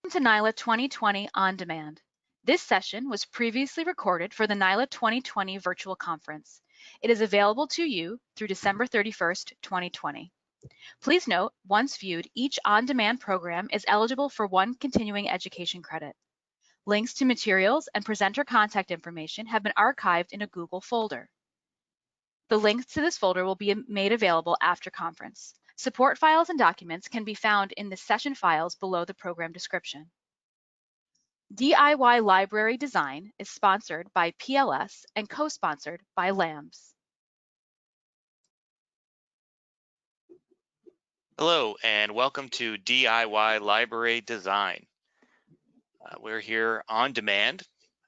Welcome to NYLA 2020 On Demand. This session was previously recorded for the NYLA 2020 virtual conference. It is available to you through December 31st, 2020. Please note, once viewed, each on-demand program is eligible for 1 continuing education credit. Links to materials and presenter contact information have been archived in a Google folder. The links to this folder will be made available after conference. Support files and documents can be found in the session files below the program description. DIY Library Design is sponsored by PLS and co-sponsored by LAMS. Hello and welcome to DIY Library Design. We're here on demand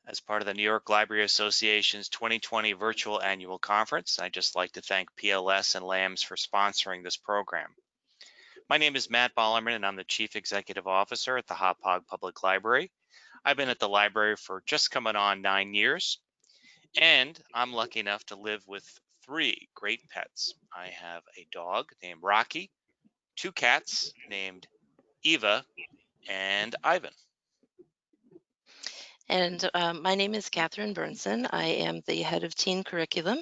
as part of the New York Library Association's 2020 virtual annual conference. I'd just like to thank PLS and LAMS for sponsoring this program. My name is Matt Bollerman and I'm the Chief Executive Officer at the Hauppauge Public Library. I've been at the library for just coming on 9 years, and I'm lucky enough to live with 3 great pets. I have a dog named Rocky, 2 cats named Eva and Ivan. And my name is Catherine Berntsen. I am the head of teen curriculum.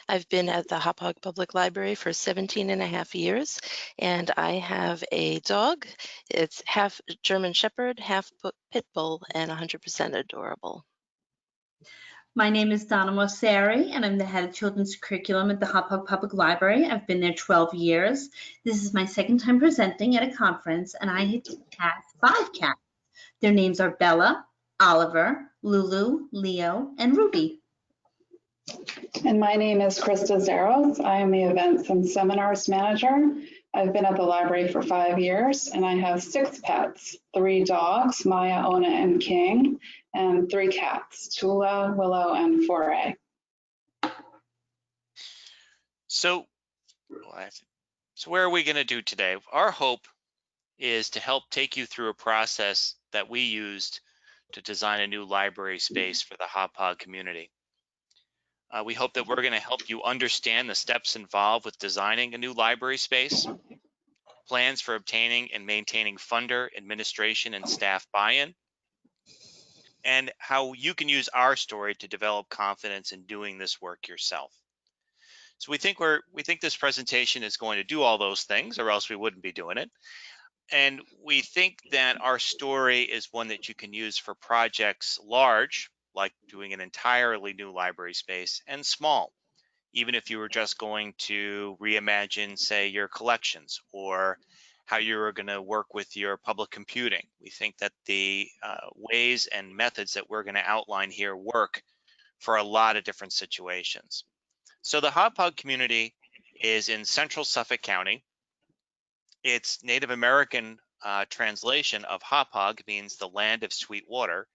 I've been at the Hauppauge Public Library for 17.5 years, and I have a dog. It's half German Shepherd, half Pit Bull, and 100% adorable. My name is Donna Mauceri, and I'm the head of children's curriculum at the Hauppauge Public Library. I've been there 12 years. This is my second time presenting at a conference, and I have 5 cats. Their names are Bella, Oliver, Lulu, Leo, and Ruby. And my name is Christa Zaros. I am the Events and Seminars Manager. I've been at the library for 5 years, and I have 6 pets, 3 dogs, Maya, Ona, and King, and 3 cats, Tula, Willow, and Foray. So where are we going to do today? Our hope is to help take you through a process that we used to design a new library space for the Hauppauge community. We hope that we're going to help you understand the steps involved with designing a new library space, plans for obtaining and maintaining funder, administration, and staff buy-in, and how you can use our story to develop confidence in doing this work yourself. So we think this presentation is going to do all those things, or else we wouldn't be doing it. And we think that our story is one that you can use for projects large, like doing an entirely new library space, and small, even if you were just going to reimagine, say, your collections or how you were going to work with your public computing. We think that the ways and methods that we're going to outline here work for a lot of different situations. So the Hauppauge community is in central Suffolk County. Its Native American translation of Hauppauge means the land of sweet water,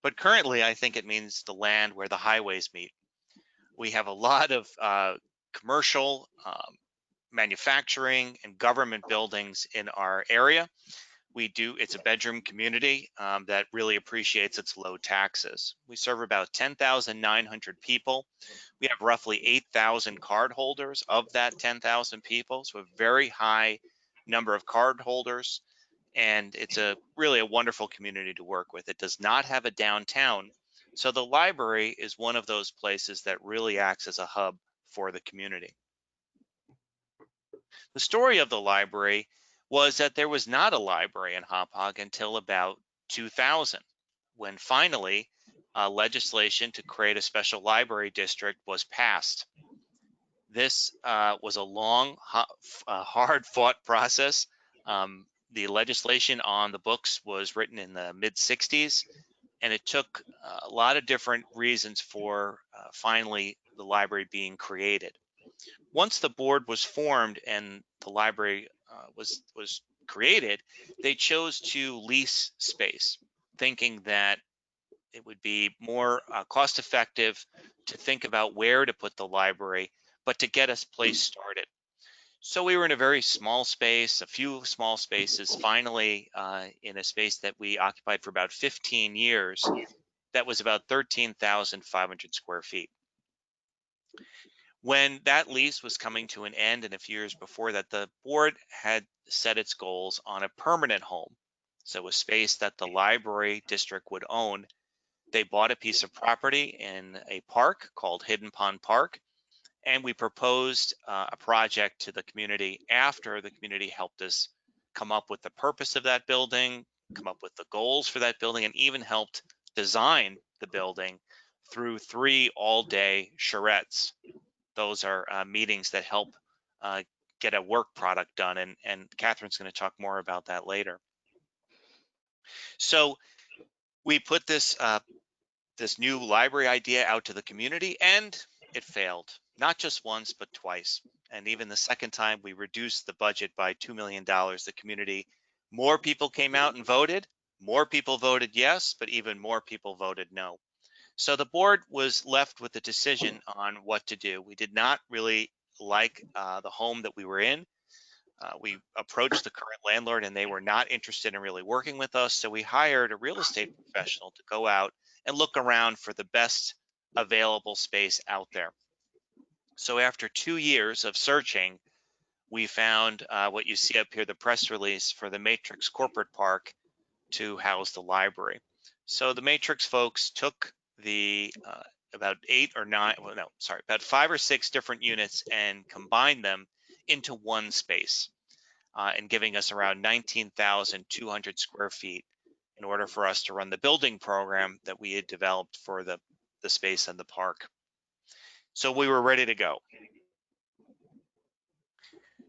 but currently I think it means the land where the highways meet. We have a lot of commercial, manufacturing, and government buildings in our area. It's a bedroom community that really appreciates its low taxes. We serve about 10,900 people. We have roughly 8,000 cardholders of that 10,000 people, so a very high number of cardholders, and it's really a wonderful community to work with. It does not have a downtown, so the library is one of those places that really acts as a hub for the community. The story of the library was that there was not a library in Hauppauge until about 2000, when finally legislation to create a special library district was passed. This was a long, hard-fought process. The legislation on the books was written in the mid-60s, and it took a lot of different reasons for finally the library being created. Once the board was formed and the library was created, they chose to lease space, thinking that it would be more cost-effective to think about where to put the library, but to get us place started. So we were in a very small space, a few small spaces, finally in a space that we occupied for about 15 years that was about 13,500 square feet. When that lease was coming to an end and a few years before that, the board had set its goals on a permanent home So a space that the library district would own. They bought a piece of property in a park called Hidden Pond Park, and we proposed a project to the community after the community helped us come up with the purpose of that building, come up with the goals for that building, and even helped design the building through 3 all-day charrettes. Those are meetings that help get a work product done, and Catherine's going to talk more about that later. So we put this this new library idea out to the community, and it failed, not just once, but twice. And even the second time, we reduced the budget by $2 million. The community, more people came out and voted. More people voted yes, but even more people voted no. So the board was left with the decision on what to do. We did not really like the home that we were in. We approached the current landlord and they were not interested in really working with us. So we hired a real estate professional to go out and look around for the best available space out there. So after 2 years of searching, we found what you see up here, the press release for the Matrix Corporate Park to house the library. So the Matrix folks took the about 5 or 6 different units and combined them into one space. And giving us around 19,200 square feet in order for us to run the building program that we had developed for the space in the park. So we were ready to go.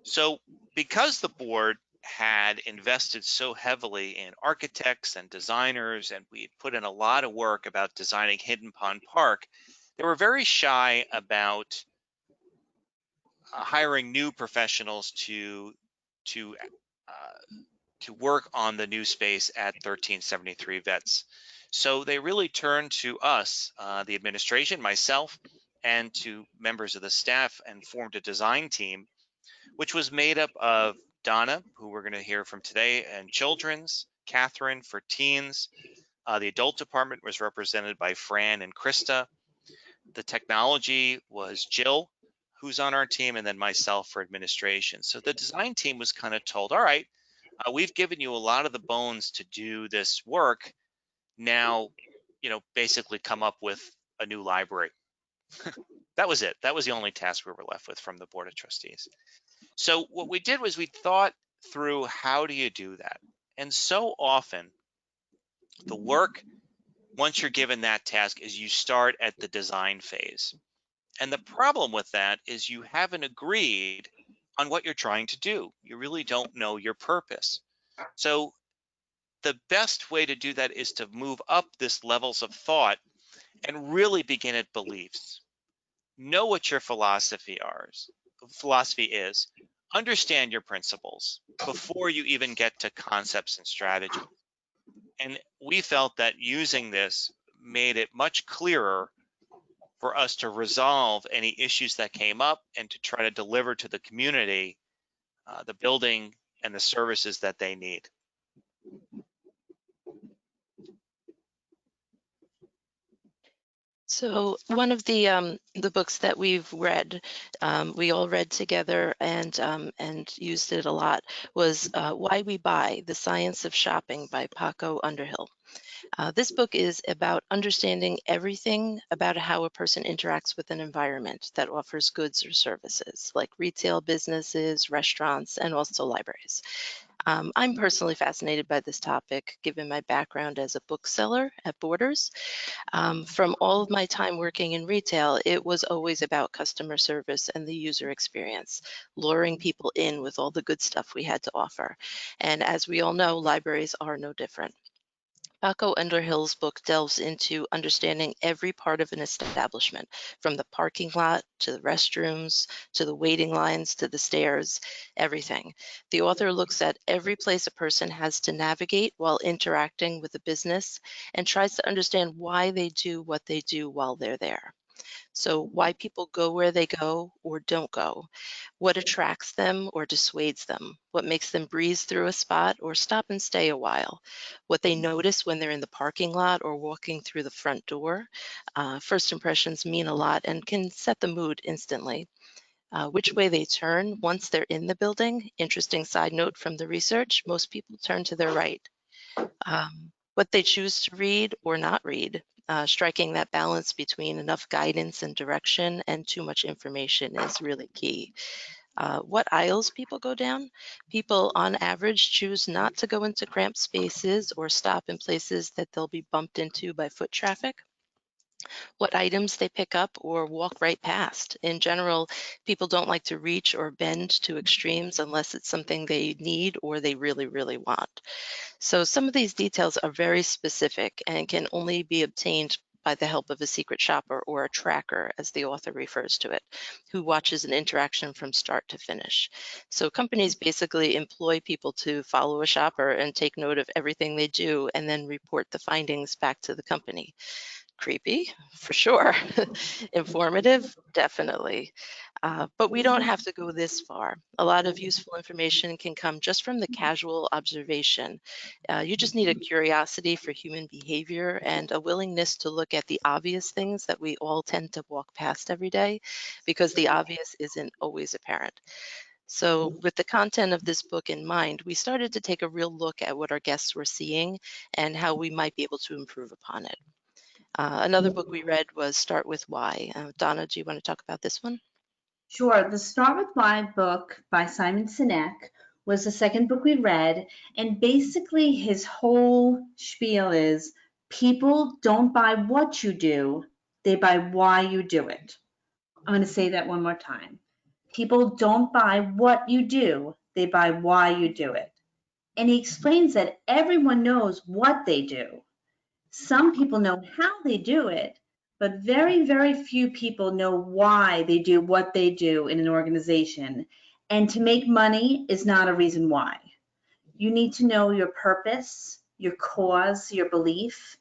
So because the board had invested so heavily in architects and designers, and we had put in a lot of work about designing Hidden Pond Park, they were very shy about hiring new professionals to work on the new space at 1373 Vets. So they really turned to us, the administration, myself, and to members of the staff, and formed a design team, which was made up of Donna, who we're going to hear from today, and children's, Catherine for teens. The adult department was represented by Fran and Christa. The technology was Jill, who's on our team, and then myself for administration. So the design team was kind of told, all right, we've given you a lot of the bones to do this work. Now, basically come up with a new library. That was it. That was the only task we were left with from the Board of Trustees. So what we did was we thought through, how do you do that? And so often the work, once you're given that task, is you start at the design phase. And the problem with that is you haven't agreed on what you're trying to do. You really don't know your purpose. So the best way to do that is to move up this levels of thought and really begin at beliefs. Know what your philosophy is. Understand your principles before you even get to concepts and strategy. And we felt that using this made it much clearer for us to resolve any issues that came up and to try to deliver to the community the building and the services that they need. So one of the books that we've read, we all read together and used it a lot, was Why We Buy: The Science of Shopping by Paco Underhill. This book is about understanding everything about how a person interacts with an environment that offers goods or services, like retail businesses, restaurants, and also libraries. I'm personally fascinated by this topic, given my background as a bookseller at Borders. From all of my time working in retail, it was always about customer service and the user experience, luring people in with all the good stuff we had to offer. And as we all know, libraries are no different. Paco Underhill's book delves into understanding every part of an establishment, from the parking lot to the restrooms, to the waiting lines, to the stairs, everything. The author looks at every place a person has to navigate while interacting with a business and tries to understand why they do what they do while they're there. So why people go where they go or don't go, what attracts them or dissuades them, what makes them breeze through a spot or stop and stay a while, what they notice when they're in the parking lot or walking through the front door. First impressions mean a lot and can set the mood instantly. Which way they turn once they're in the building. Interesting side note from the research, most people turn to their right. what they choose to read or not read, striking that balance between enough guidance and direction and too much information is really key. What aisles people go down? People on average choose not to go into cramped spaces or stop in places that they'll be bumped into by foot traffic. What items they pick up or walk right past. In general, people don't like to reach or bend to extremes unless it's something they need or they really, really want. So some of these details are very specific and can only be obtained by the help of a secret shopper or a tracker, as the author refers to it, who watches an interaction from start to finish. So companies basically employ people to follow a shopper and take note of everything they do and then report the findings back to the company. Creepy, for sure. Informative, definitely. But we don't have to go this far. A lot of useful information can come just from the casual observation. You just need a curiosity for human behavior and a willingness to look at the obvious things that we all tend to walk past every day, because the obvious isn't always apparent. So with the content of this book in mind, we started to take a real look at what our guests were seeing and how we might be able to improve upon it. Another book we read was Start With Why. Donna, do you want to talk about this one? Sure. The Start With Why book by Simon Sinek was the second book we read. And basically his whole spiel is people don't buy what you do, they buy why you do it. I'm going to say that one more time. People don't buy what you do, they buy why you do it. And he explains that everyone knows what they do. Some people know how they do it, but very, very few people know why they do what they do in an organization. And to make money is not a reason why. You need to know your purpose, your cause, your belief.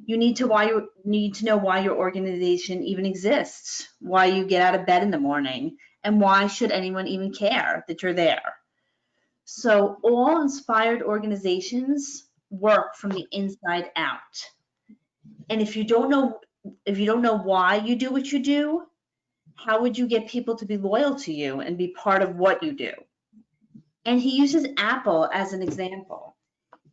You need to know why your organization even exists, why you get out of bed in the morning, and why should anyone even care that you're there. So all inspired organizations work from the inside out. And if you don't know why you do what you do, how would you get people to be loyal to you and be part of what you do? And he uses Apple as an example.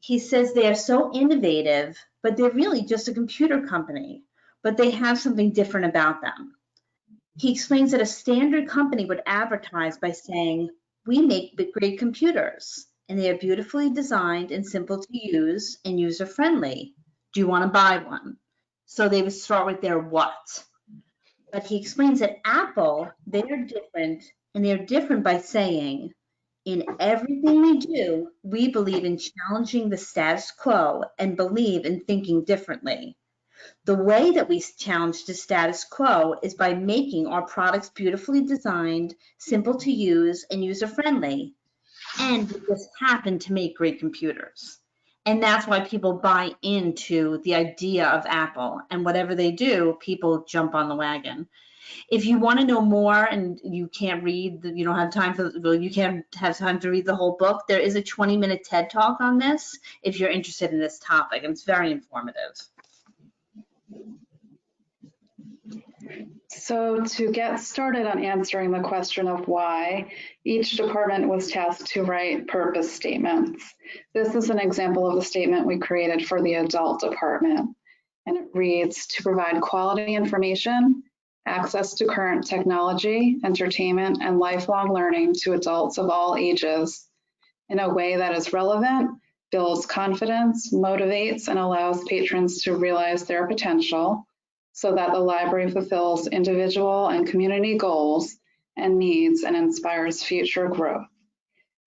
He says they are so innovative, but they're really just a computer company, but they have something different about them. He explains that a standard company would advertise by saying, we make great computers, and they are beautifully designed and simple to use and user-friendly. Do you want to buy one? So they would start with their what. But he explains that Apple, they're different, and they're different by saying, in everything we do, we believe in challenging the status quo and believe in thinking differently. The way that we challenge the status quo is by making our products beautifully designed, simple to use, and user-friendly. And we just happen to make great computers. And that's why people buy into the idea of Apple. And whatever they do, people jump on the wagon. If you want to know more and you can't read, you don't have time you can't have time to read the whole book, there is a 20-minute TED Talk on this if you're interested in this topic. And it's very informative. So to get started on answering the question of why, each department was tasked to write purpose statements. This is an example of a statement we created for the adult department. And it reads, to provide quality information, access to current technology, entertainment, and lifelong learning to adults of all ages in a way that is relevant, builds confidence, motivates, and allows patrons to realize their potential, so that the library fulfills individual and community goals and needs and inspires future growth.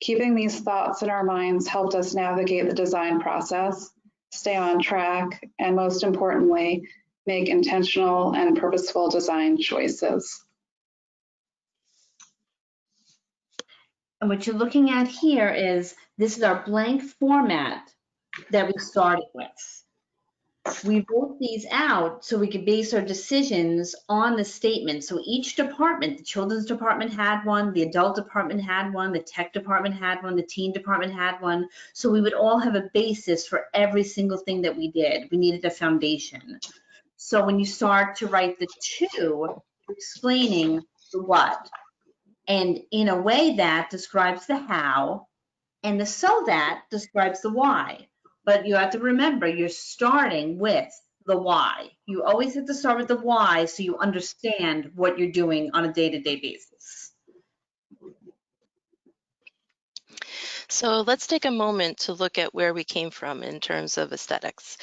Keeping these thoughts in our minds helped us navigate the design process, stay on track, and most importantly, make intentional and purposeful design choices. And what you're looking at here is, this is our blank format that we started with. We wrote these out so we could base our decisions on the statement. So each department, the children's department had one, the adult department had one, the tech department had one, the teen department had one. So we would all have a basis for every single thing that we did. We needed a foundation. So when you start to write the two, you're explaining the what. And in a way that describes the how, and the so that describes the why. But you have to remember, you're starting with the why. You always have to start with the why so you understand what you're doing on a day-to-day basis. So let's take a moment to look at where we came from in terms of aesthetics.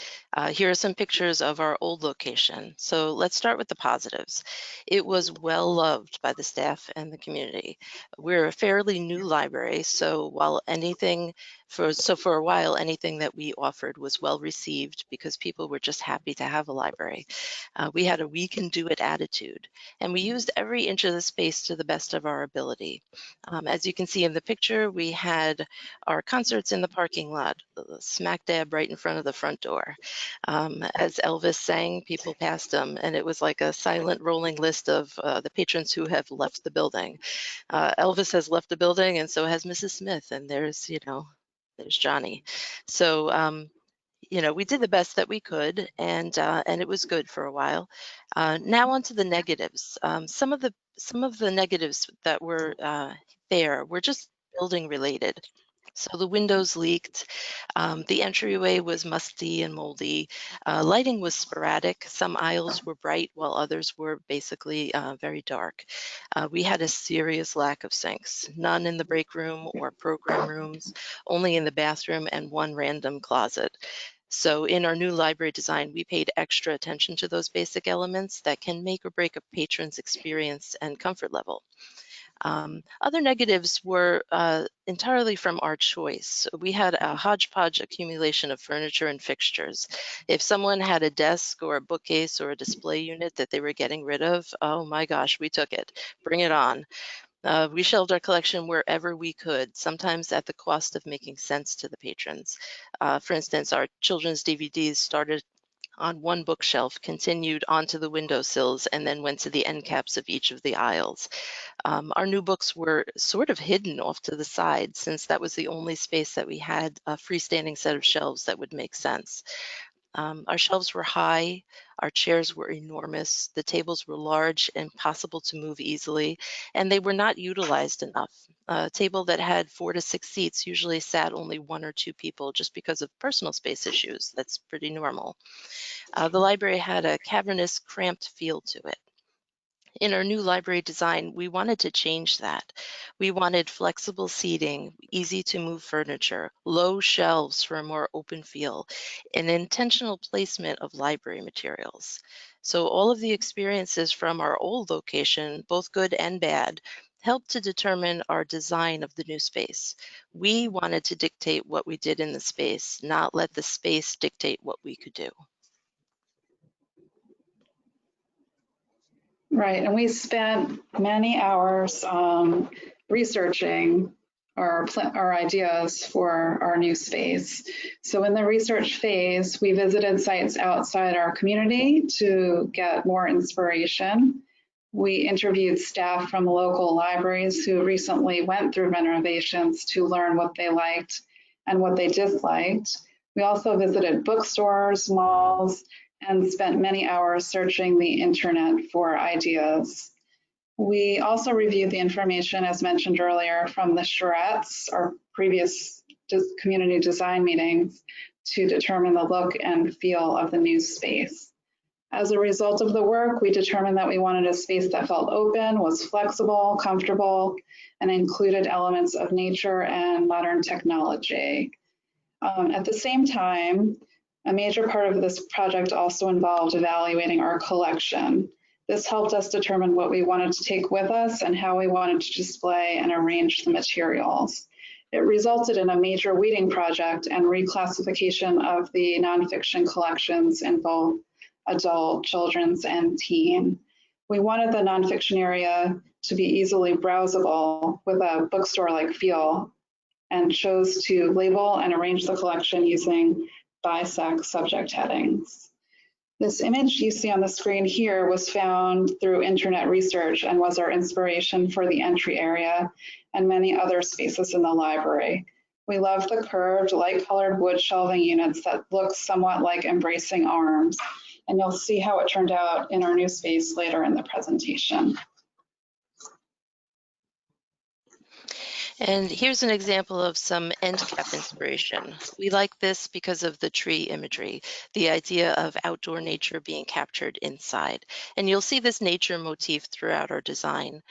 Here are some pictures of our old location. So let's start with the positives. It was well loved by the staff and the community. We're a fairly new library, so while for a while, anything that we offered was well received because people were just happy to have a library. We had a we can do it attitude, and we used every inch of the space to the best of our ability. As you can see in the picture, we had our concerts in the parking lot, smack dab right in front of the front door. As Elvis sang, people passed him, and it was like a silent rolling list of the patrons who have left the building. Elvis has left the building, and so has Mrs. Smith, and there's Johnny. So, we did the best that we could, and it was good for a while. Now on to the negatives. Some of the negatives that were there were just building related. So the windows leaked, the entryway was musty and moldy, lighting was sporadic. Some aisles were bright while others were basically very dark. We had a serious lack of sinks, none in the break room or program rooms, only in the bathroom and one random closet. So in our new library design, we paid extra attention to those basic elements that can make or break a patron's experience and comfort level. Other negatives were entirely from our choice. We had a hodgepodge accumulation of furniture and fixtures. If someone had a desk or a bookcase or a display unit that they were getting rid of, oh my gosh, we took it. Bring it on. We shelved our collection wherever we could, sometimes at the cost of making sense to the patrons. For instance, our children's DVDs started on one bookshelf, continued onto the windowsills, and then went to the end caps of each of the aisles. Our new books were sort of hidden off to the side, since that was the only space that we had a freestanding set of shelves that would make sense. Our shelves were high, our chairs were enormous, the tables were large and possible to move easily, and they were not utilized enough. A table that had 4 to 6 seats usually sat only 1 or 2 people just because of personal space issues. That's pretty normal. The library had a cavernous, cramped feel to it. In our new library design, we wanted to change that. We wanted flexible seating, easy to move furniture, low shelves for a more open feel, and intentional placement of library materials. So all of the experiences from our old location, both good and bad, helped to determine our design of the new space. We wanted to dictate what we did in the space, not let the space dictate what we could do. Right, and we spent many hours researching our ideas for our new space. So in the research phase, we visited sites outside our community to get more inspiration. We interviewed staff from local libraries who recently went through renovations to learn what they liked and what they disliked. We also visited bookstores, malls, and spent many hours searching the internet for ideas. We also reviewed the information, as mentioned earlier, from the charrettes, our previous community design meetings, to determine the look and feel of the new space. As a result of the work, we determined that we wanted a space that felt open, was flexible, comfortable, and included elements of nature and modern technology. At the same time, a major part of this project also involved evaluating our collection. This helped us determine what we wanted to take with us and how we wanted to display and arrange the materials. It resulted in a major weeding project and reclassification of the nonfiction collections in both adult, children's, and teen. We wanted the nonfiction area to be easily browsable with a bookstore-like feel, and chose to label and arrange the collection using BISAC subject headings. This image you see on the screen here was found through internet research and was our inspiration for the entry area and many other spaces in the library. We love the curved, light-colored wood shelving units that look somewhat like embracing arms, and you'll see how it turned out in our new space later in the presentation. And here's an example of some end cap inspiration. We like this because of the tree imagery, the idea of outdoor nature being captured inside. And you'll see this nature motif throughout our design.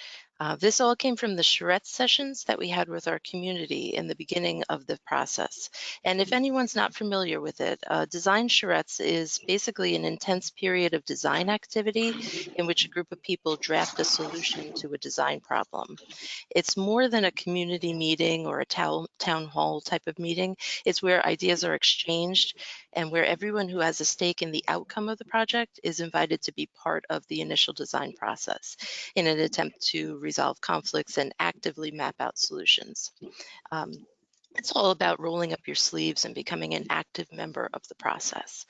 This all came from the charrette sessions that we had with our community in the beginning of the process. And if anyone's not familiar with it, design charrettes is basically an intense period of design activity in which a group of people draft a solution to a design problem. It's more than a community meeting or a town hall type of meeting. It's where ideas are exchanged and where everyone who has a stake in the outcome of the project is invited to be part of the initial design process in an attempt to resolve conflicts and actively map out solutions. It's all about rolling up your sleeves and becoming an active member of the process.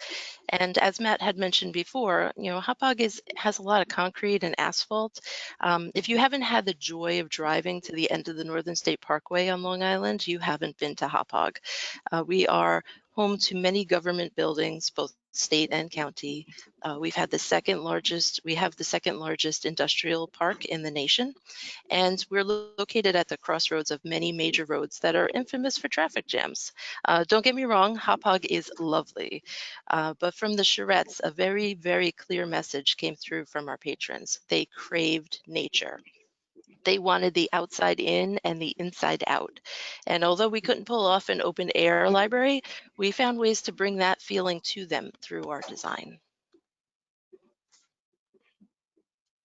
And as Matt had mentioned before, Hauppauge has a lot of concrete and asphalt. If you haven't had the joy of driving to the end of the Northern State Parkway on Long Island, you haven't been to Hauppauge. We are home to many government buildings, both state and county. We have the second largest industrial park in the nation. And we're located at the crossroads of many major roads that are infamous for traffic jams. Don't get me wrong, Hauppauge is lovely, but from the charrettes, a very, very clear message came through from our patrons. They craved nature. They wanted the outside in and the inside out. And although we couldn't pull off an open air library, we found ways to bring that feeling to them through our design.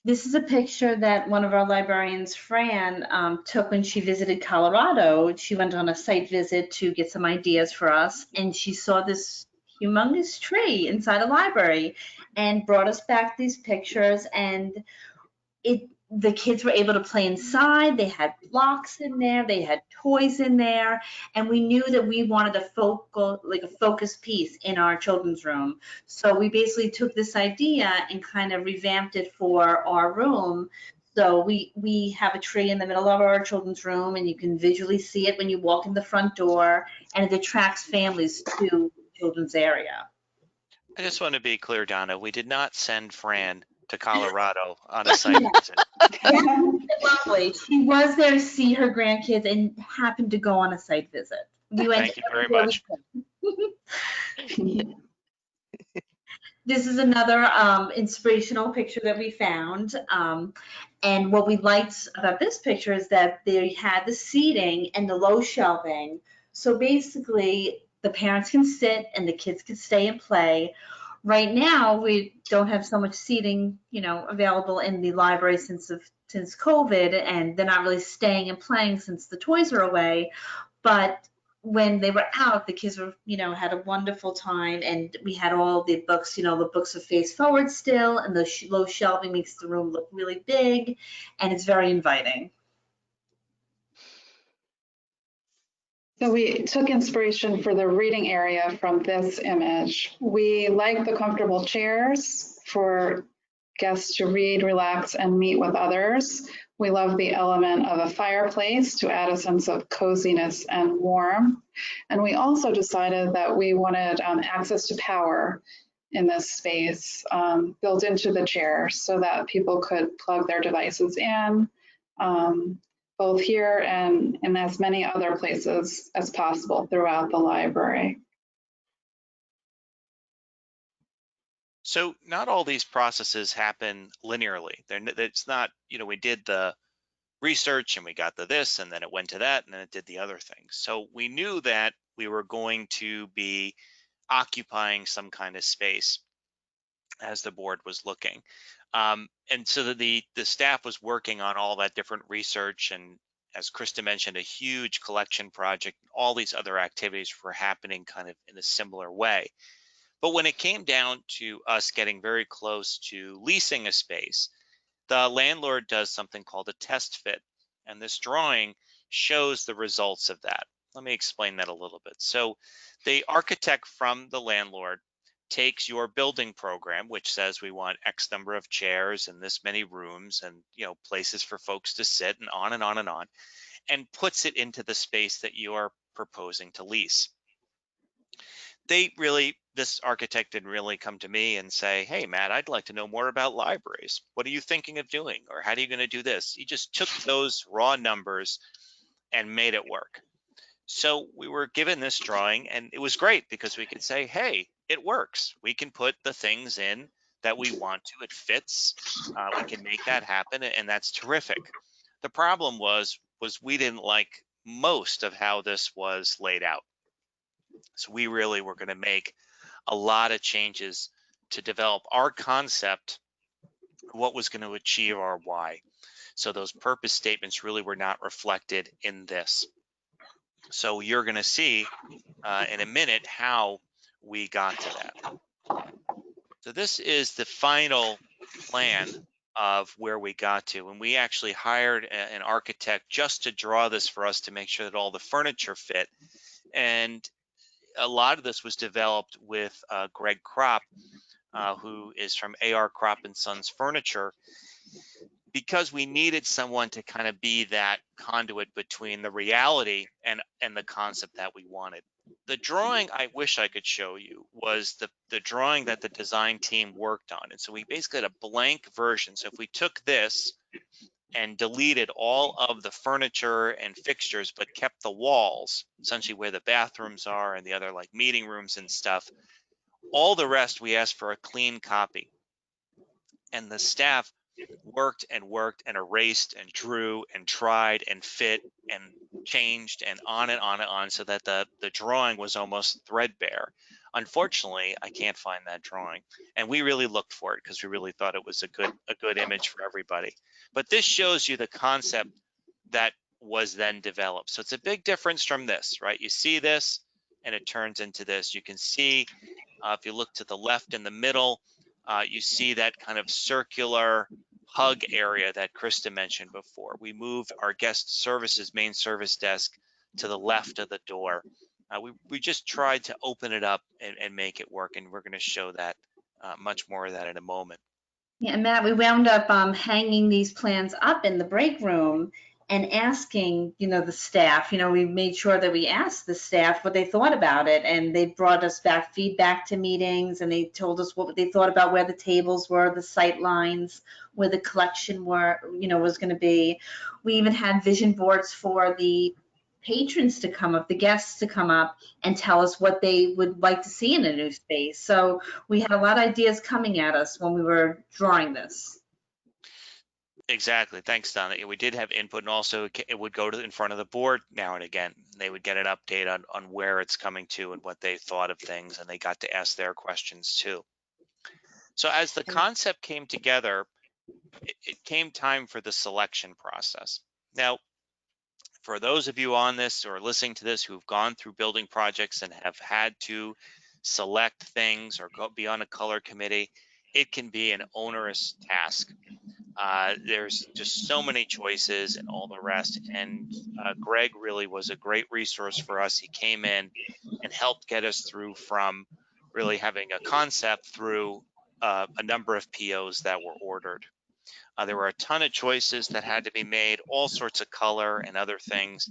This is a picture that one of our librarians, Fran, took when she visited Colorado. She went on a site visit to get some ideas for us, and she saw this humongous tree inside a library and brought us back these pictures, and the kids were able to play inside. They had blocks in there, they had toys in there, and we knew that we wanted a focus piece in our children's room. So we basically took this idea and kind of revamped it for our room. So we have a tree in the middle of our children's room, and you can visually see it when you walk in the front door, and it attracts families to the children's area. I just want to be clear, Donna, we did not send Fran to Colorado on a site visit. Lovely. She was there to see her grandkids and happened to go on a site visit. Thank you very much. This is another inspirational picture that we found. And what we liked about this picture is that they had the seating and the low shelving. So basically, the parents can sit and the kids can stay and play. Right now, we don't have so much seating, available in the library since COVID, and they're not really staying and playing since the toys are away. But when they were out, the kids were, had a wonderful time, and we had all the books, the books are face forward still, and the low shelving makes the room look really big, and it's very inviting. So we took inspiration for the reading area from this image. We like the comfortable chairs for guests to read, relax, and meet with others. We love the element of a fireplace to add a sense of coziness and warmth. And we also decided that we wanted access to power in this space built into the chair so that people could plug their devices in, both here and in as many other places as possible throughout the library. So not all these processes happen linearly. It's not, we did the research and we got the this and then it went to that and then it did the other things. So we knew that we were going to be occupying some kind of space as the board was looking. And so the staff was working on all that different research, and as Christa mentioned, a huge collection project, all these other activities were happening kind of in a similar way. But when it came down to us getting very close to leasing a space, the landlord does something called a test fit. And this drawing shows the results of that. Let me explain that a little bit. So the architect from the landlord takes your building program, which says we want X number of chairs and this many rooms and places for folks to sit and on and on and on, and puts it into the space that you are proposing to lease. This architect didn't really come to me and say, hey, Matt, I'd like to know more about libraries. What are you thinking of doing? Or how are you going to do this? He just took those raw numbers and made it work. So we were given this drawing, and it was great because we could say, hey, it works. We can put the things in that we want to. It fits. We can make that happen, and that's terrific. The problem was we didn't like most of how this was laid out. So we really were going to make a lot of changes to develop our concept, what was going to achieve our why. So those purpose statements really were not reflected in this. So you're going to see in a minute how we got to that. So this is the final plan of where we got to. And we actually hired an architect just to draw this for us to make sure that all the furniture fit. And a lot of this was developed with Greg Kropp, who is from AR Kropp and Sons Furniture, because we needed someone to kind of be that conduit between the reality and the concept that we wanted. The drawing I wish I could show you was the drawing that the design team worked on. And so we basically had a blank version. So if we took this and deleted all of the furniture and fixtures, but kept the walls, essentially where the bathrooms are and the other like meeting rooms and stuff, all the rest we asked for a clean copy. And the staff worked and erased and drew and tried and fit and changed and on and on and on, so that the drawing was almost threadbare. Unfortunately, I can't find that drawing, and we really looked for it because we really thought it was a good image for everybody. But this shows you the concept that was then developed. So it's a big difference from this, right? You see this and it turns into this. You can see if you look to the left in the middle, you see that kind of circular hug area that Christa mentioned before. We moved our guest services main service desk to the left of the door. We just tried to open it up and make it work, and we're going to show that much more of that in a moment. Yeah, Matt, we wound up hanging these plans up in the break room and asking, the staff, we made sure that we asked the staff what they thought about it, and they brought us back feedback to meetings, and they told us what they thought about where the tables were, the sight lines, where the collection were, was going to be. We even had vision boards for the patrons to come up, the guests to come up and tell us what they would like to see in a new space. So we had a lot of ideas coming at us when we were drawing this. Exactly. Thanks, Donna. We did have input, and also it would go to in front of the board now and again. They would get an update on where it's coming to and what they thought of things, and they got to ask their questions too. So as the concept came together, it came time for the selection process. Now, for those of you on this or listening to this who've gone through building projects and have had to select things or be on a color committee, it can be an onerous task. There's just so many choices and all the rest. And Greg really was a great resource for us. He came in and helped get us through from really having a concept through a number of POs that were ordered. There were a ton of choices that had to be made, all sorts of color and other things.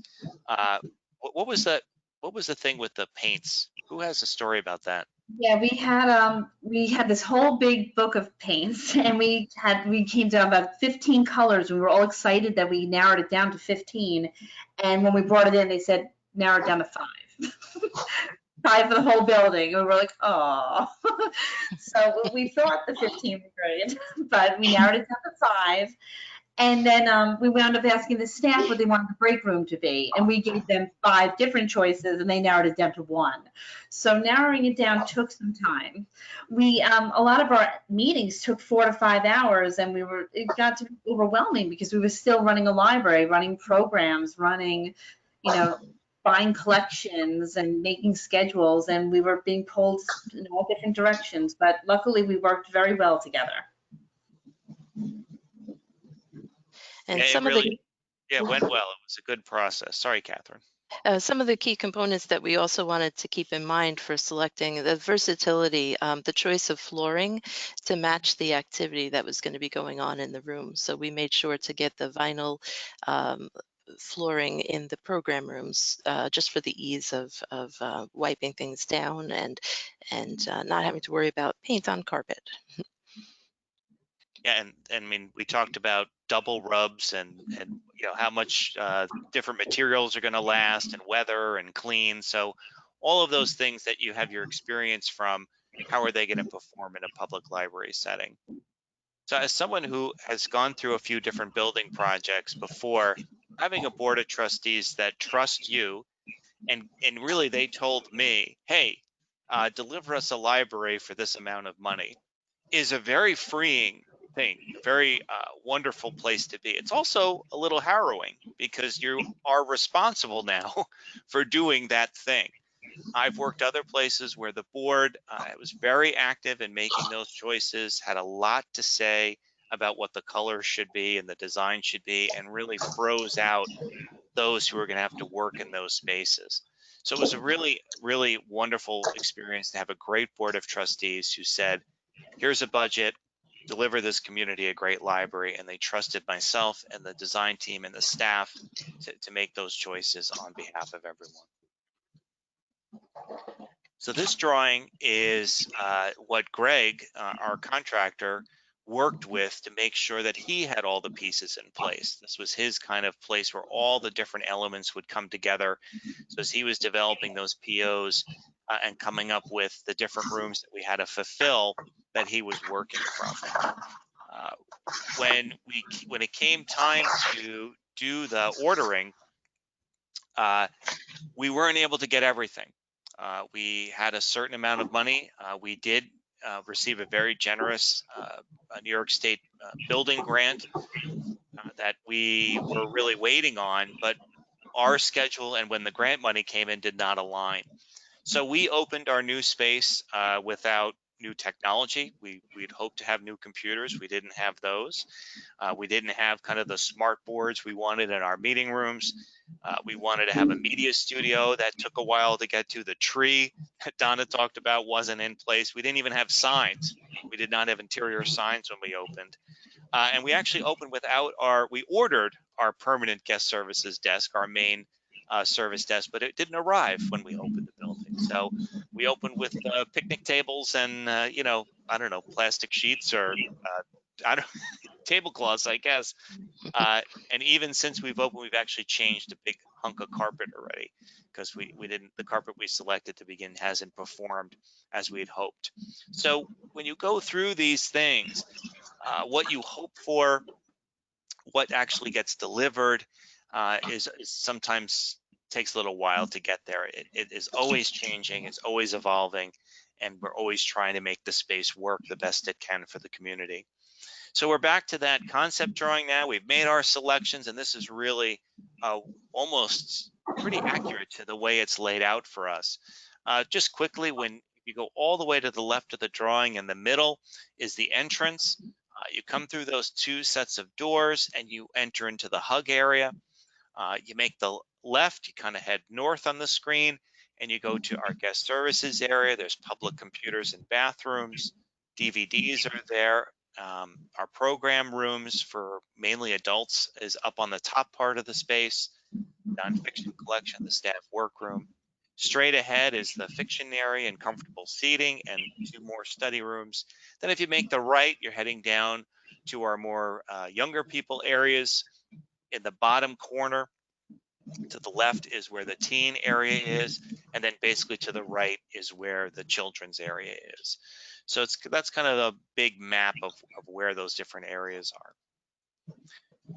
What was the thing with the paints? Who has a story about that? Yeah, we had this whole big book of paints, and we came down about 15 colors. We were all excited that we narrowed it down to 15. And when we brought it in, they said narrow it down to 5. 5 for the whole building. And we were like, oh. So we thought the 15 was great, but we narrowed it down to 5. And then we wound up asking the staff what they wanted the break room to be. And we gave them 5 different choices, and they narrowed it down to 1. So narrowing it down took some time. A lot of our meetings took 4 to 5 hours, and it got to be overwhelming because we were still running a library, running programs, running, buying collections and making schedules, and we were being pulled in all different directions. But luckily, we worked very well together. And yeah, some it really, of it went well. It was a good process. Sorry, Catherine. some of the key components that we also wanted to keep in mind for selecting the versatility, the choice of flooring to match the activity that was going to be going on in the room. So we made sure to get the vinyl flooring in the program rooms just for the ease of wiping things down and not having to worry about paint on carpet. Yeah, and I mean, we talked about double rubs and you know how much different materials are going to last and weather and clean. So all of those things that you have your experience from, how are they going to perform in a public library setting? So as someone who has gone through a few different building projects before, having a board of trustees that trust you and really they told me, hey, deliver us a library for this amount of money, is a very freeing thing, a very wonderful place to be. It's also a little harrowing because you are responsible now for doing that thing. I've worked other places where the board was very active in making those choices, had a lot to say about what the colors should be and the design should be, and really froze out those who are going to have to work in those spaces. So it was a really, really wonderful experience to have a great board of trustees who said, here's a budget, deliver this community a great library, and they trusted myself and the design team and the staff to make those choices on behalf of everyone. So this drawing is what Greg, our contractor, worked with to make sure that he had all the pieces in place. This was his kind of place where all the different elements would come together. So as he was developing those POs and coming up with the different rooms that we had to fulfill, that he was working from. When it came time to do the ordering, we weren't able to get everything. We had a certain amount of money. We did receive a very generous New York State building grant that we were really waiting on, but our schedule and when the grant money came in did not align. So we opened our new space without new technology. We'd hoped to have new computers. We didn't have those. We didn't have kind of the smart boards we wanted in our meeting rooms. We wanted to have a media studio that took a while to get to. The tree that Donna talked about wasn't in place. We didn't even have signs. We did not have interior signs when we opened. And we actually opened without we ordered our permanent guest services desk, our main service desk, but it didn't arrive when we opened the building. So we opened with picnic tables and, you know, I don't know, plastic sheets or tablecloths, I guess. And even since we've opened, we've actually changed a big hunk of carpet already because the carpet we selected to begin hasn't performed as we had hoped. So when you go through these things, what you hope for, what actually gets delivered is sometimes takes a little while to get there. It is always changing, it's always evolving, and we're always trying to make the space work the best it can for the community. So we're back to that concept drawing now. We've made our selections, and this is really almost pretty accurate to the way it's laid out for us. Just quickly, when you go all the way to the left of the drawing, in the middle is the entrance. You come through those two sets of doors and you enter into the hug area. You make the left, you kind of head north on the screen, and you go to our guest services area. There's public computers and bathrooms. DVDs are there. Our program rooms for mainly adults is up on the top part of the space. Nonfiction collection, the staff workroom. Straight ahead is the fiction area and comfortable seating and two more study rooms. Then if you make the right, you're heading down to our more younger people areas. In the bottom corner to the left is where the teen area is, and then basically to the right is where the children's area is. So that's kind of a big map of where those different areas are.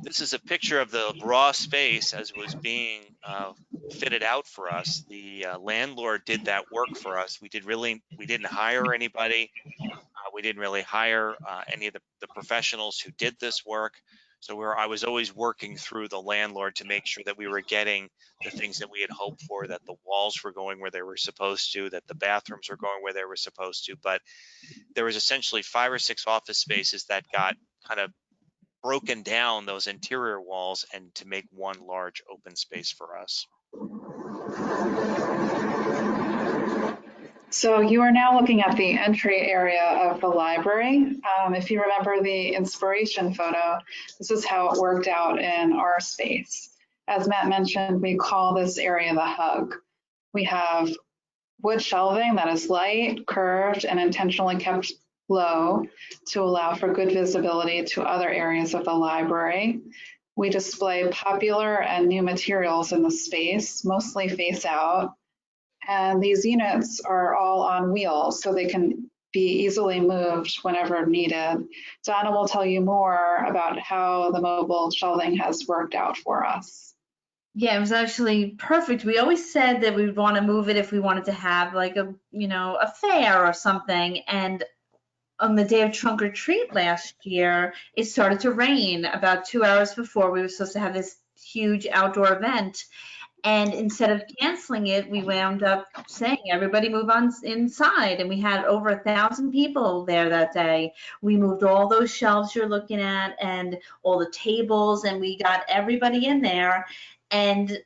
This is a picture of the raw space as it was being fitted out for us. The landlord did that work for us. We didn't hire anybody. We didn't really hire any of the professionals who did this work. So I was always working through the landlord to make sure that we were getting the things that we had hoped for, that the walls were going where they were supposed to, that the bathrooms were going where they were supposed to. But there was essentially 5 or 6 office spaces that got kind of broken down, those interior walls, and to make one large open space for us. So you are now looking at the entry area of the library. If you remember the inspiration photo, this is how it worked out in our space. As Matt mentioned, we call this area the hug. We have wood shelving that is light, curved, and intentionally kept low to allow for good visibility to other areas of the library. We display popular and new materials in the space, mostly face out. And these units are all on wheels, so they can be easily moved whenever needed. Donna will tell you more about how the mobile shelving has worked out for us. Yeah, it was actually perfect. We always said that we would want to move it if we wanted to have like a, a fair or something. And on the day of trunk or treat last year, it started to rain about 2 hours before we were supposed to have this huge outdoor event. And instead of canceling it, we wound up saying, everybody move on inside. And we had over 1,000 people there that day. We moved all those shelves you're looking at and all the tables, and we got everybody in there. And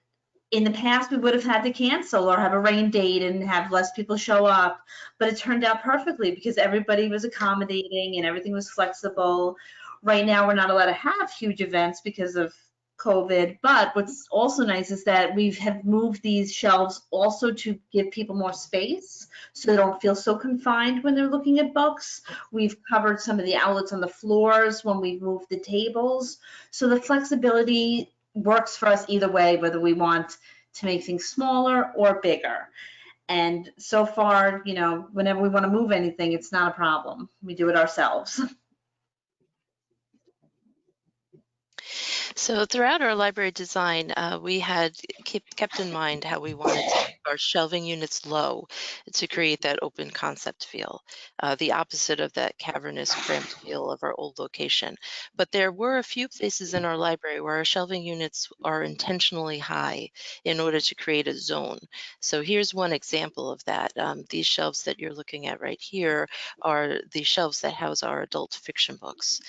in the past, we would have had to cancel or have a rain date and have less people show up. But it turned out perfectly because everybody was accommodating and everything was flexible. Right now, we're not allowed to have huge events because of COVID, but what's also nice is that we have moved these shelves also to give people more space so they don't feel so confined when they're looking at books. We've covered some of the outlets on the floors when we've moved the tables. So the flexibility works for us either way, whether we want to make things smaller or bigger. And so far, whenever we want to move anything, it's not a problem. We do it ourselves. So throughout our library design, we had kept in mind how we wanted to keep our shelving units low to create that open concept feel, the opposite of that cavernous, cramped feel of our old location. But there were a few places in our library where our shelving units are intentionally high in order to create a zone. So here's one example of that. These shelves that you're looking at right here are the shelves that house our adult fiction books.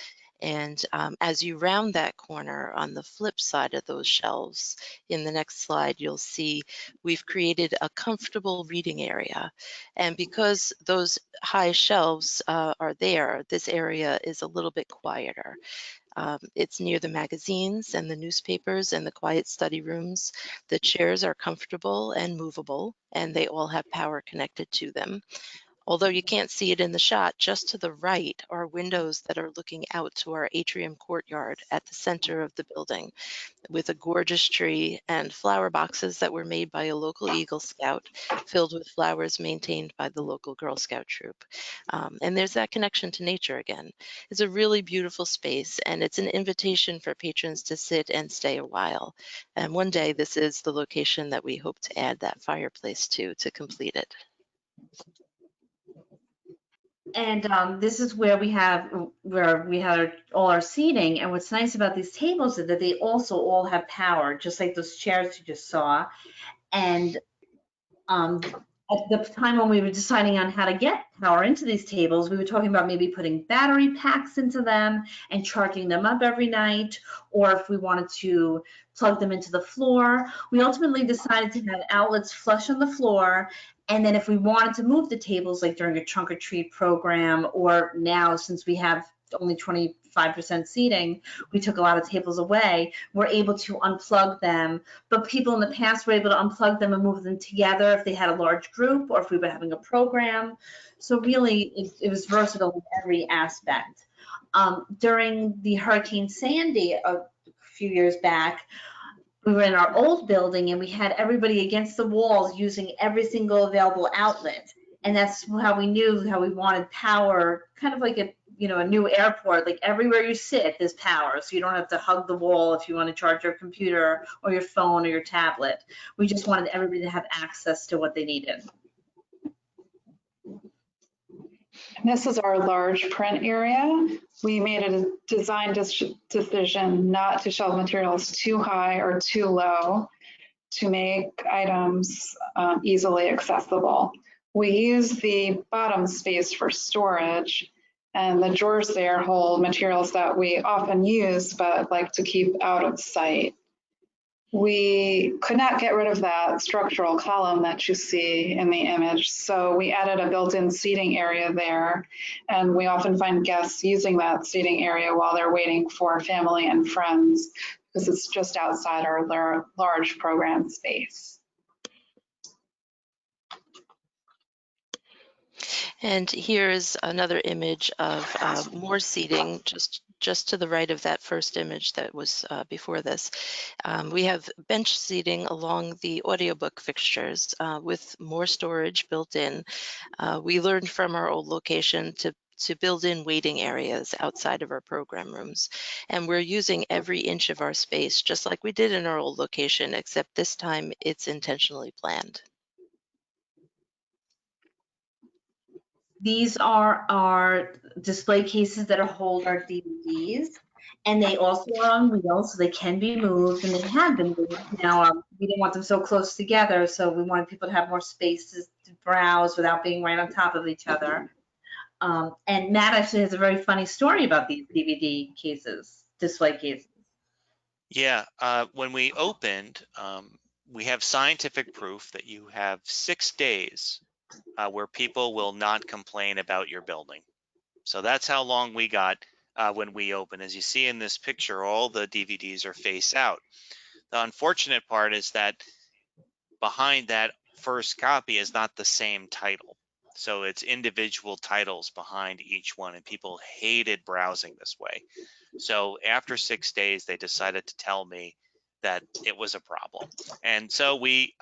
And as you round that corner on the flip side of those shelves, in the next slide, you'll see we've created a comfortable reading area. And because those high shelves are there, this area is a little bit quieter. It's near the magazines and the newspapers and the quiet study rooms. The chairs are comfortable and movable, and they all have power connected to them. Although you can't see it in the shot, just to the right are windows that are looking out to our atrium courtyard at the center of the building with a gorgeous tree and flower boxes that were made by a local Eagle Scout filled with flowers maintained by the local Girl Scout troop. And there's that connection to nature again. It's a really beautiful space, and it's an invitation for patrons to sit and stay a while. And one day this is the location that we hope to add that fireplace to complete it. And this is where we had all our seating. And what's nice about these tables is that they also all have power, just like those chairs you just saw. And at the time when we were deciding on how to get power into these tables, we were talking about maybe putting battery packs into them and charging them up every night, or if we wanted to plug them into the floor. We ultimately decided to have outlets flush on the floor. And then if we wanted to move the tables, like during a trunk or treat program, or now since we have only 25% seating, we took a lot of tables away, we're able to unplug them. But people in the past were able to unplug them and move them together if they had a large group or if we were having a program. So really, it was versatile in every aspect. During the Hurricane Sandy a few years back, we were in our old building and we had everybody against the walls using every single available outlet. And that's how we knew how we wanted power, kind of like a new airport, like everywhere you sit, there's power. So you don't have to hug the wall if you want to charge your computer or your phone or your tablet. We just wanted everybody to have access to what they needed. And this is our large print area. We made a design decision not to shelve materials too high or too low to make items easily accessible. We use the bottom space for storage, and the drawers there hold materials that we often use but like to keep out of sight. We could not get rid of that structural column that you see in the image, so we added a built-in seating area there, and we often find guests using that seating area while they're waiting for family and friends because it's just outside our large program space. And here's another image of more seating just to the right of that first image that was before this. We have bench seating along the audiobook fixtures with more storage built in. We learned from our old location to build in waiting areas outside of our program rooms. And we're using every inch of our space, just like we did in our old location, except this time it's intentionally planned. These are our display cases that hold our DVDs, and they also are on wheels, so they can be moved, and they have been moved. Now, we didn't want them so close together, so we wanted people to have more spaces to browse without being right on top of each other. And Matt actually has a very funny story about these DVD cases, display cases. Yeah, when we opened, we have scientific proof that you have 6 days where people will not complain about your building. So that's how long we got when we opened. As you see in this picture, all the DVDs are face out. The unfortunate part is that behind that first copy is not the same title. So it's individual titles behind each one, and people hated browsing this way. So after 6 days, they decided to tell me that it was a problem. And so we,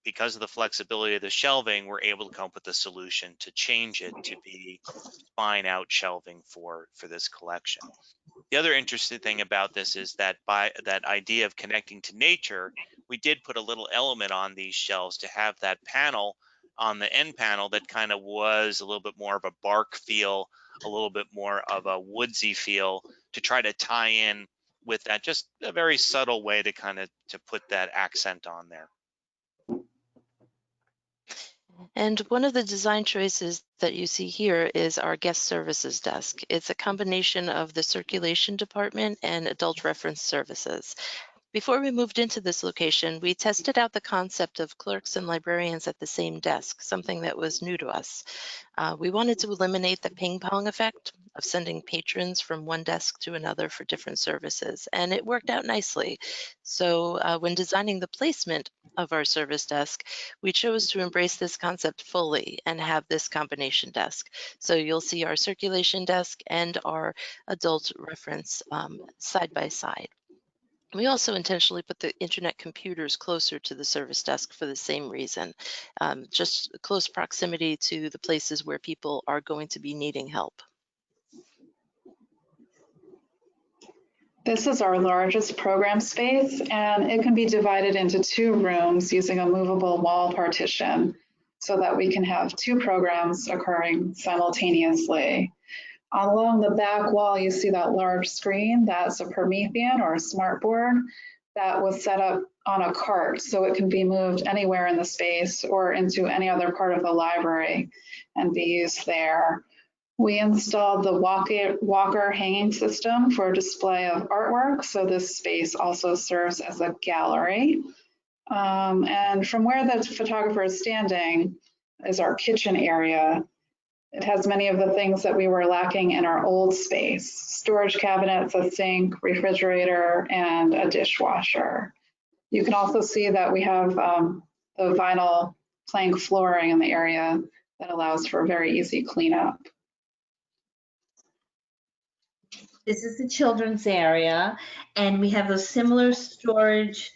because of the flexibility of the shelving, we're able to come up with a solution to change it to be spine out shelving for this collection. The other interesting thing about this is that by that idea of connecting to nature, we did put a little element on these shelves to have that panel on the end panel that kind of was a little bit more of a bark feel, a little bit more of a woodsy feel, to try to tie in with that, just a very subtle way to kind of to put that accent on there. And one of the design choices that you see here is our guest services desk. It's a combination of the circulation department and adult reference services. Before we moved into this location, we tested out the concept of clerks and librarians at the same desk, something that was new to us. We wanted to eliminate the ping pong effect of sending patrons from one desk to another for different services, and it worked out nicely. So when designing the placement of our service desk, we chose to embrace this concept fully and have this combination desk. So you'll see our circulation desk and our adult reference side by side. We also intentionally put the internet computers closer to the service desk for the same reason, just close proximity to the places where people are going to be needing help. This is our largest program space, and it can be divided into 2 rooms using a movable wall partition so that we can have 2 programs occurring simultaneously. Along the back wall, you see that large screen. That's a Promethean or a smart board that was set up on a cart, so it can be moved anywhere in the space or into any other part of the library and be used there. We installed the walker hanging system for display of artwork, so this space also serves as a gallery. And from where the photographer is standing is our kitchen area. It has many of the things that we were lacking in our old space: storage cabinets, a sink, refrigerator, and a dishwasher. You can also see that we have the vinyl plank flooring in the area that allows for very easy cleanup. This is the children's area, and we have those similar storage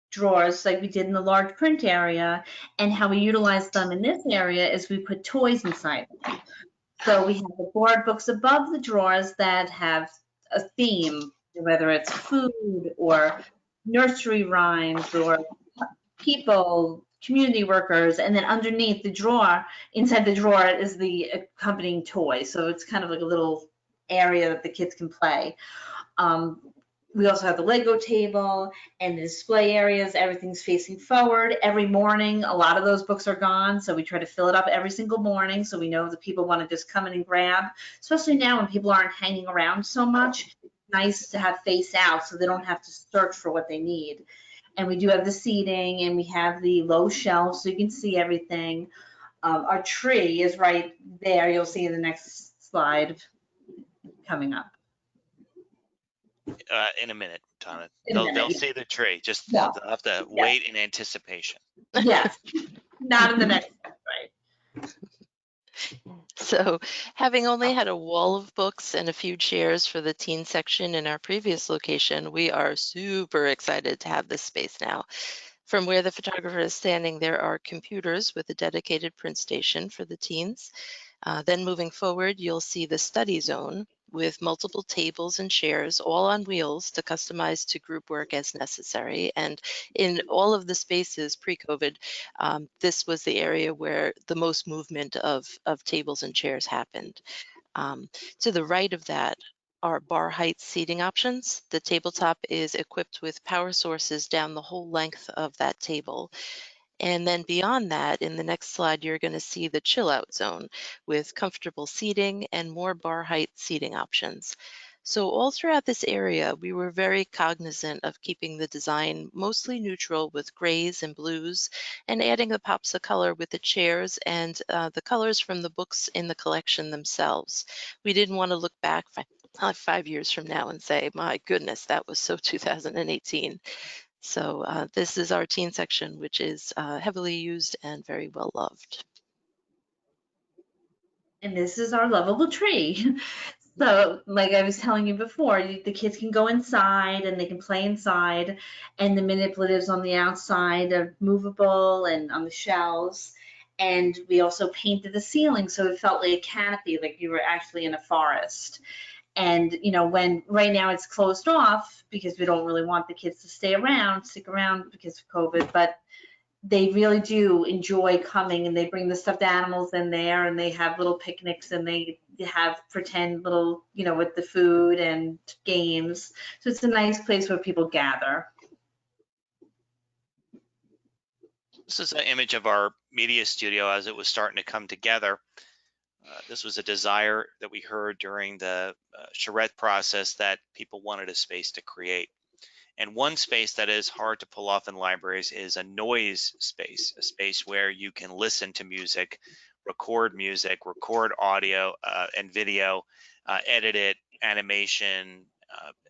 drawers like we did in the large print area, and how we utilize them in this area is we put toys inside them. So we have the board books above the drawers that have a theme, whether it's food or nursery rhymes or people, community workers, and then underneath the drawer, inside the drawer is the accompanying toy. So it's kind of like a little area that the kids can play. We also have the Lego table and the display areas. Everything's facing forward. Every morning, a lot of those books are gone, so we try to fill it up every single morning so we know that people want to just come in and grab, especially now when people aren't hanging around so much. It's nice to have face out so they don't have to search for what they need. And we do have the seating, and we have the low shelves so you can see everything. Our tree is right there. You'll see in the next slide coming up. In a minute, Donna. They'll see the tree. Just Yeah. they'll have to wait in anticipation. Yes, not in the next step, right? So, having only had a wall of books and a few chairs for the teen section in our previous location, we are super excited to have this space now. From where the photographer is standing, there are computers with a dedicated print station for the teens. Then moving forward, you'll see the study zone with multiple tables and chairs, all on wheels to customize to group work as necessary. And in all of the spaces pre-COVID, this was the area where the most movement of tables and chairs happened. To the right of that are bar height seating options. The tabletop is equipped with power sources down the whole length of that table. And then beyond that, in the next slide, you're going to see the chill out zone with comfortable seating and more bar height seating options. So all throughout this area, we were very cognizant of keeping the design mostly neutral with grays and blues and adding the pops of color with the chairs and the colors from the books in the collection themselves. We didn't want to look back 5 years from now and say, my goodness, that was so 2018. So this is our teen section, which is heavily used and very well loved. And this is our lovable tree. So like I was telling you before, the kids can go inside and they can play inside, and the manipulatives on the outside are movable and on the shelves. And we also painted the ceiling so it felt like a canopy, like you were actually in a forest. And you know, when right now it's closed off because we don't really want the kids to stick around because of COVID, but they really do enjoy coming, and they bring the stuffed animals in there and they have little picnics and they have pretend little, you know, with the food and games. So it's a nice place where people gather. This is an image of our media studio as it was starting to come together. This was a desire that we heard during the charrette process that people wanted a space to create. And one space that is hard to pull off in libraries is a noise space, a space where you can listen to music, record audio and video, edit it, animation,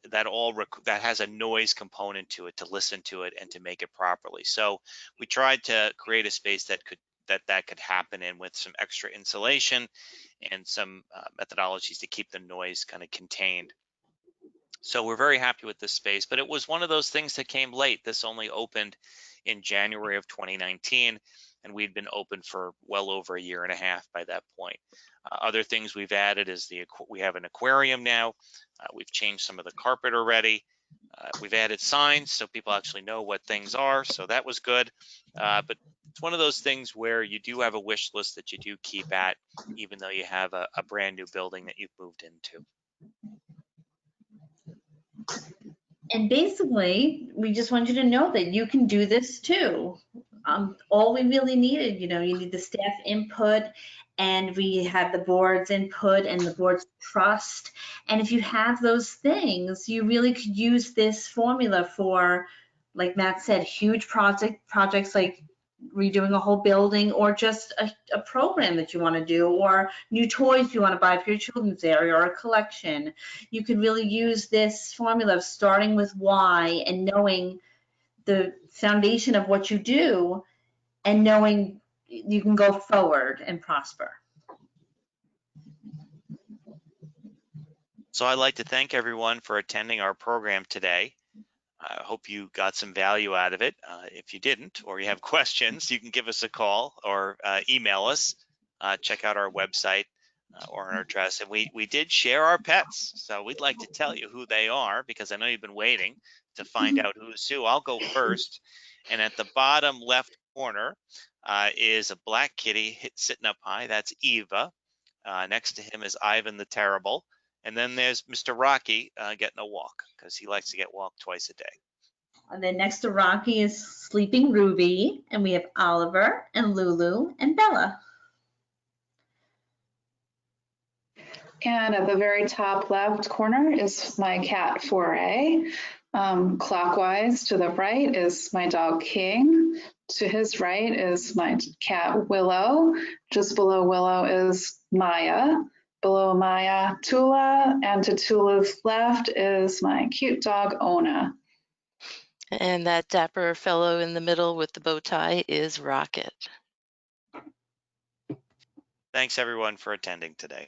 that has a noise component to it, to listen to it and to make it properly. So we tried to create a space that could happen in with some extra insulation and some methodologies to keep the noise kind of contained. So we're very happy with this space, but it was one of those things that came late. This only opened in January of 2019, and we'd been open for well over a year and a half by that point. Other things we've added is we have an aquarium now. We've changed some of the carpet already. We've added signs so people actually know what things are, so that was good. But it's one of those things where you do have a wish list that you do keep at, even though you have a brand new building that you've moved into. And basically, we just want you to know that you can do this too. All we really needed, you know, you need the staff input, and we had the board's input and the board's trust. And if you have those things, you really could use this formula for, like Matt said, huge projects like redoing a whole building, or just a program that you want to do, or new toys you want to buy for your children's area, or a collection. You can really use this formula of starting with why and knowing the foundation of what you do, and knowing you can go forward and prosper. So I'd like to thank everyone for attending our program today. I hope you got some value out of it. If you didn't, or you have questions, you can give us a call or email us. Check out our website or our address. And we did share our pets. So we'd like to tell you who they are, because I know you've been waiting to find out who's who. I'll go first. And at the bottom left corner is a black kitty sitting up high. That's Eva. Next to him is Ivan the Terrible. And then there's Mr. Rocky getting a walk, because he likes to get walked twice a day. And then next to Rocky is Sleeping Ruby, and we have Oliver and Lulu and Bella. And at the very top left corner is my cat Foray. Clockwise to the right is my dog King. To his right is my cat Willow. Just below Willow is Maya. Below Maya, Tula, and to Tula's left is my cute dog, Ona. And that dapper fellow in the middle with the bow tie is Rocket. Thanks everyone for attending today.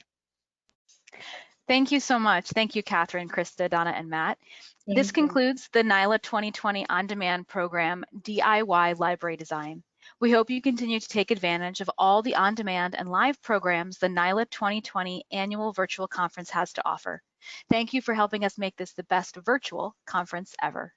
Thank you so much. Thank you, Catherine, Christa, Donna, and Matt. This Thank you. concludes the NYLA 2020 On-Demand Program DIY Library Design. We hope you continue to take advantage of all the on-demand and live programs the NYLA 2020 Annual Virtual Conference has to offer. Thank you for helping us make this the best virtual conference ever.